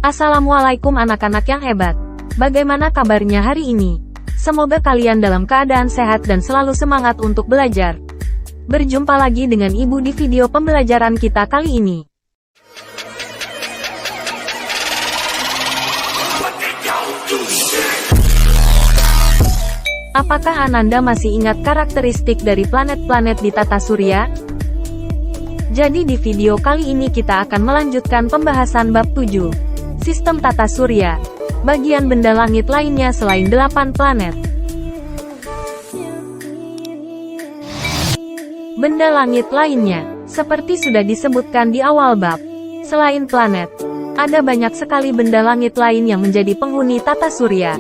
Assalamualaikum anak-anak yang hebat. Bagaimana kabarnya hari ini? Semoga kalian dalam keadaan sehat dan selalu semangat untuk belajar. Berjumpa lagi dengan Ibu di video pembelajaran kita kali ini. Apakah Ananda masih ingat karakteristik dari planet-planet di tata surya? Jadi di video kali ini kita akan melanjutkan pembahasan bab 7. Sistem tata surya. Bagian benda langit lainnya selain 8 planet. Benda langit lainnya, seperti sudah disebutkan di awal bab. Selain planet, ada banyak sekali benda langit lain yang menjadi penghuni tata surya.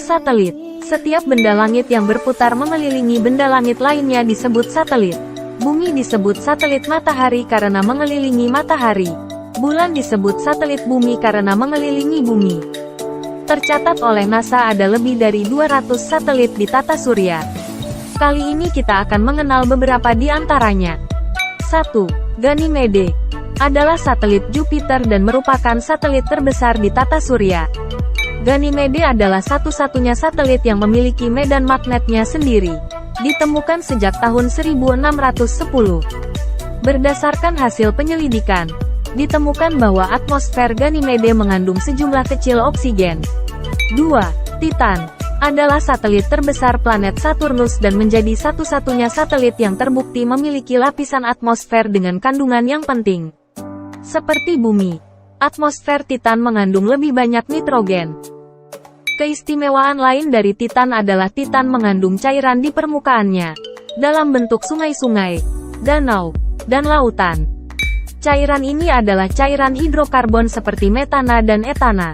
Satelit. Setiap benda langit yang berputar mengelilingi benda langit lainnya disebut satelit. Bumi disebut satelit matahari karena mengelilingi matahari. Bulan disebut satelit bumi karena mengelilingi bumi. Tercatat oleh NASA ada lebih dari 200 satelit di tata surya. Kali ini kita akan mengenal beberapa di antaranya. 1. Ganymede adalah satelit Jupiter dan merupakan satelit terbesar di tata surya. Ganymede adalah satu-satunya satelit yang memiliki medan magnetnya sendiri. Ditemukan sejak tahun 1610. Berdasarkan hasil penyelidikan, ditemukan bahwa atmosfer Ganymede mengandung sejumlah kecil oksigen. 2. Titan adalah satelit terbesar planet Saturnus dan menjadi satu-satunya satelit yang terbukti memiliki lapisan atmosfer dengan kandungan yang penting. Seperti bumi, atmosfer Titan mengandung lebih banyak nitrogen. Keistimewaan lain dari Titan adalah Titan mengandung cairan di permukaannya, dalam bentuk sungai-sungai, danau, dan lautan. Cairan ini adalah cairan hidrokarbon seperti metana dan etana.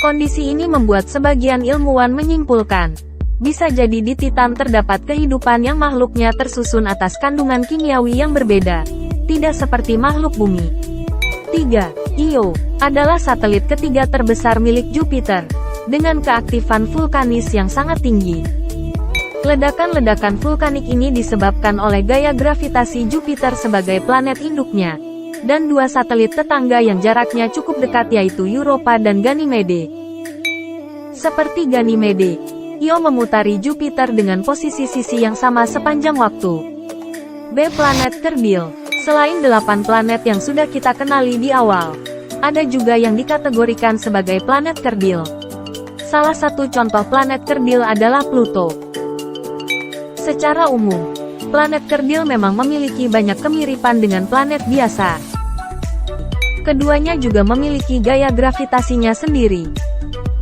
Kondisi ini membuat sebagian ilmuwan menyimpulkan, bisa jadi di Titan terdapat kehidupan yang makhluknya tersusun atas kandungan kimiawi yang berbeda, tidak seperti makhluk bumi. 3. Io adalah satelit ketiga terbesar milik Jupiter, dengan keaktifan vulkanis yang sangat tinggi. Ledakan-ledakan vulkanik ini disebabkan oleh gaya gravitasi Jupiter sebagai planet induknya, dan dua satelit tetangga yang jaraknya cukup dekat yaitu Europa dan Ganymede. Seperti Ganymede, Io memutari Jupiter dengan posisi sisi yang sama sepanjang waktu. B. Planet kerdil. Selain 8 planet yang sudah kita kenali di awal, ada juga yang dikategorikan sebagai planet kerdil. Salah satu contoh planet kerdil adalah Pluto. Secara umum, planet kerdil memang memiliki banyak kemiripan dengan planet biasa. Keduanya juga memiliki gaya gravitasinya sendiri.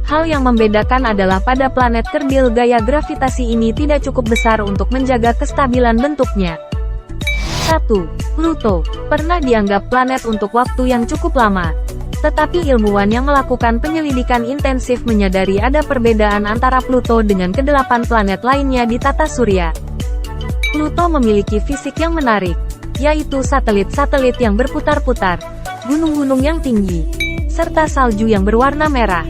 Hal yang membedakan adalah pada planet kerdil gaya gravitasi ini tidak cukup besar untuk menjaga kestabilan bentuknya. 1. Pluto pernah dianggap planet untuk waktu yang cukup lama. Tetapi ilmuwan yang melakukan penyelidikan intensif menyadari ada perbedaan antara Pluto dengan ke-8 planet lainnya di tata surya. Pluto memiliki fisik yang menarik, yaitu satelit-satelit yang berputar-putar, gunung-gunung yang tinggi, serta salju yang berwarna merah.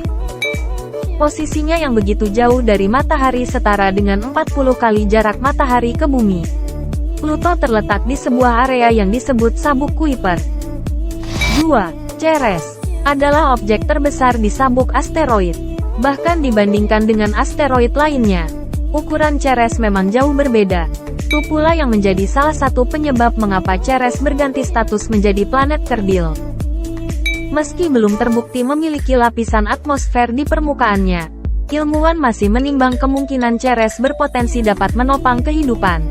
Posisinya yang begitu jauh dari matahari setara dengan 40 kali jarak matahari ke bumi. Pluto terletak di sebuah area yang disebut sabuk Kuiper. 2. Ceres adalah objek terbesar di sabuk asteroid. Bahkan dibandingkan dengan asteroid lainnya, ukuran Ceres memang jauh berbeda. Itu pula yang menjadi salah satu penyebab mengapa Ceres berganti status menjadi planet kerdil. Meski belum terbukti memiliki lapisan atmosfer di permukaannya, ilmuwan masih menimbang kemungkinan Ceres berpotensi dapat menopang kehidupan.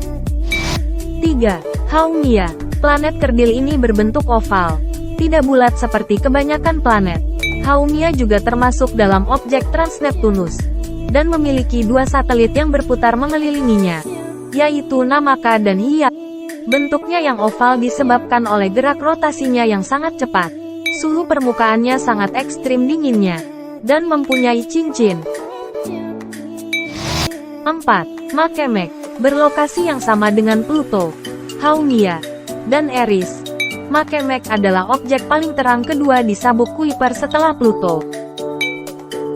3. Haumea. Planet kerdil ini berbentuk oval, tidak bulat seperti kebanyakan planet. Haumea juga termasuk dalam objek Transneptunus, dan memiliki dua satelit yang berputar mengelilinginya, yaitu Namaka dan Hiya. Bentuknya yang oval disebabkan oleh gerak rotasinya yang sangat cepat. Suhu permukaannya sangat ekstrim dinginnya, dan mempunyai cincin. 4. Makemake. Berlokasi yang sama dengan Pluto, Haumea, dan Eris, Makemake adalah objek paling terang kedua di sabuk Kuiper setelah Pluto.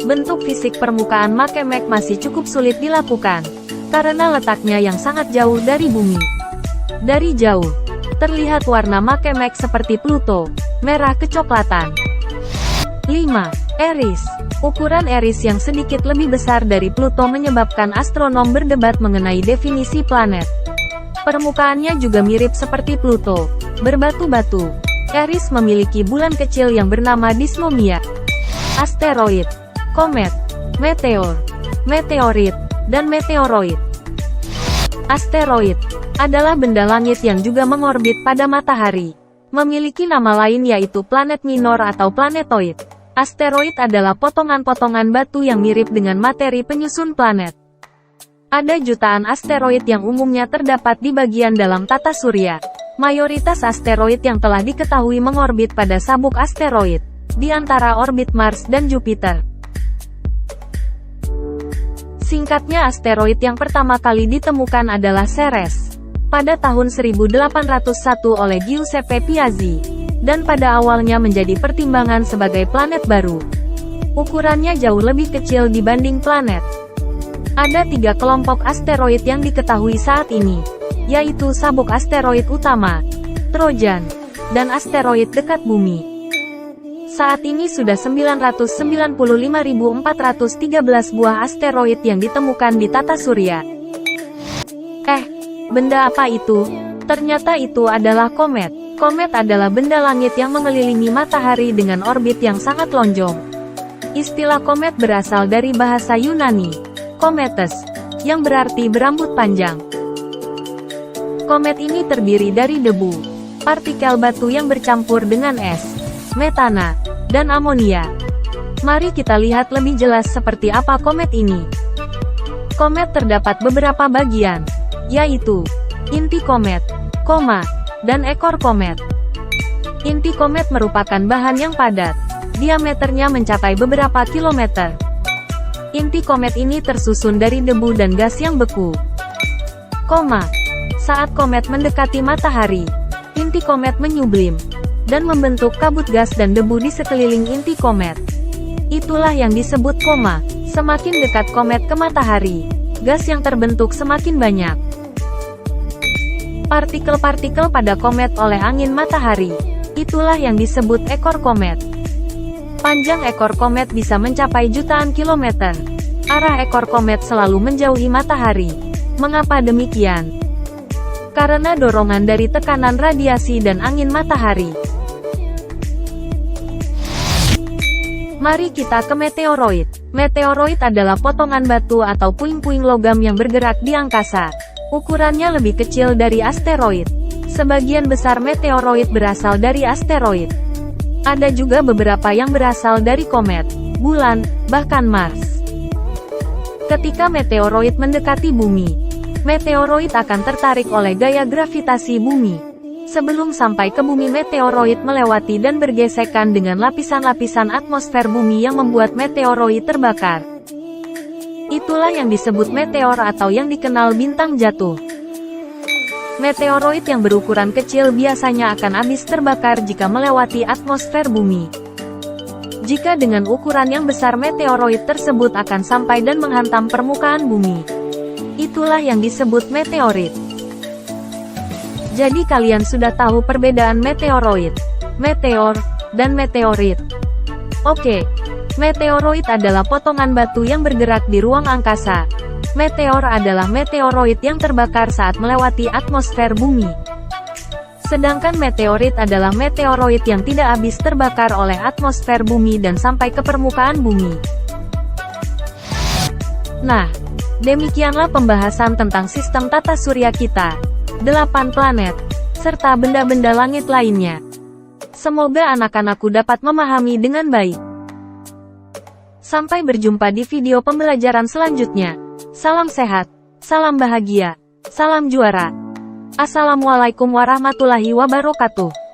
Bentuk fisik permukaan Makemake masih cukup sulit dilakukan, karena letaknya yang sangat jauh dari bumi. Dari jauh, terlihat warna Makemake seperti Pluto, merah kecoklatan. 5. Eris. Ukuran Eris yang sedikit lebih besar dari Pluto menyebabkan astronom berdebat mengenai definisi planet. Permukaannya juga mirip seperti Pluto, berbatu-batu. Eris memiliki bulan kecil yang bernama Dysnomia. Asteroid, komet, meteor, meteorit, dan meteoroid. Asteroid adalah benda langit yang juga mengorbit pada matahari. Memiliki nama lain yaitu planet minor atau planetoid. Asteroid adalah potongan-potongan batu yang mirip dengan materi penyusun planet. Ada jutaan asteroid yang umumnya terdapat di bagian dalam tata surya. Mayoritas asteroid yang telah diketahui mengorbit pada sabuk asteroid, di antara orbit Mars dan Jupiter. Singkatnya, asteroid yang pertama kali ditemukan adalah Ceres, pada tahun 1801 oleh Giuseppe Piazzi, dan pada awalnya menjadi pertimbangan sebagai planet baru. Ukurannya jauh lebih kecil dibanding planet. Ada 3 kelompok asteroid yang diketahui saat ini, yaitu sabuk asteroid utama, Trojan, dan asteroid dekat bumi. Saat ini sudah 995.413 buah asteroid yang ditemukan di tata surya. Benda apa itu? Ternyata itu adalah komet. Komet adalah benda langit yang mengelilingi matahari dengan orbit yang sangat lonjong. Istilah komet berasal dari bahasa Yunani, kometes, yang berarti berambut panjang. Komet ini terdiri dari debu, partikel batu yang bercampur dengan es, metana, dan amonia. Mari kita lihat lebih jelas seperti apa komet ini. Komet terdapat beberapa bagian, yaitu inti komet, koma, dan ekor komet. Inti komet merupakan bahan yang padat, diameternya mencapai beberapa kilometer. Inti komet ini tersusun dari debu dan gas yang beku. Koma. Saat komet mendekati matahari, inti komet menyublim, dan membentuk kabut gas dan debu di sekeliling inti komet. Itulah yang disebut koma. Semakin dekat komet ke matahari, gas yang terbentuk semakin banyak. Partikel-partikel pada komet oleh angin matahari. Itulah yang disebut ekor komet. Panjang ekor komet bisa mencapai jutaan kilometer. Arah ekor komet selalu menjauhi matahari. Mengapa demikian? Karena dorongan dari tekanan radiasi dan angin matahari. Mari kita ke meteoroid. Meteoroid adalah potongan batu atau puing-puing logam yang bergerak di angkasa. Ukurannya lebih kecil dari asteroid. Sebagian besar meteoroid berasal dari asteroid. Ada juga beberapa yang berasal dari komet, bulan, bahkan Mars. Ketika meteoroid mendekati bumi, meteoroid akan tertarik oleh gaya gravitasi bumi. Sebelum sampai ke bumi, meteoroid melewati dan bergesekan dengan lapisan-lapisan atmosfer bumi yang membuat meteoroid terbakar. Itulah yang disebut meteor atau yang dikenal bintang jatuh. Meteoroid yang berukuran kecil biasanya akan habis terbakar jika melewati atmosfer bumi. Jika dengan ukuran yang besar, meteoroid tersebut akan sampai dan menghantam permukaan bumi. Itulah yang disebut meteorit. Jadi kalian sudah tahu perbedaan meteoroid, meteor, dan meteorit. Oke, meteoroid adalah potongan batu yang bergerak di ruang angkasa. Meteor adalah meteoroid yang terbakar saat melewati atmosfer bumi. Sedangkan meteorit adalah meteoroid yang tidak habis terbakar oleh atmosfer bumi dan sampai ke permukaan bumi. Nah, demikianlah pembahasan tentang sistem tata surya kita, 8 planet, serta benda-benda langit lainnya. Semoga anak-anakku dapat memahami dengan baik. Sampai berjumpa di video pembelajaran selanjutnya. Salam sehat, salam bahagia, salam juara. Assalamualaikum warahmatullahi wabarakatuh.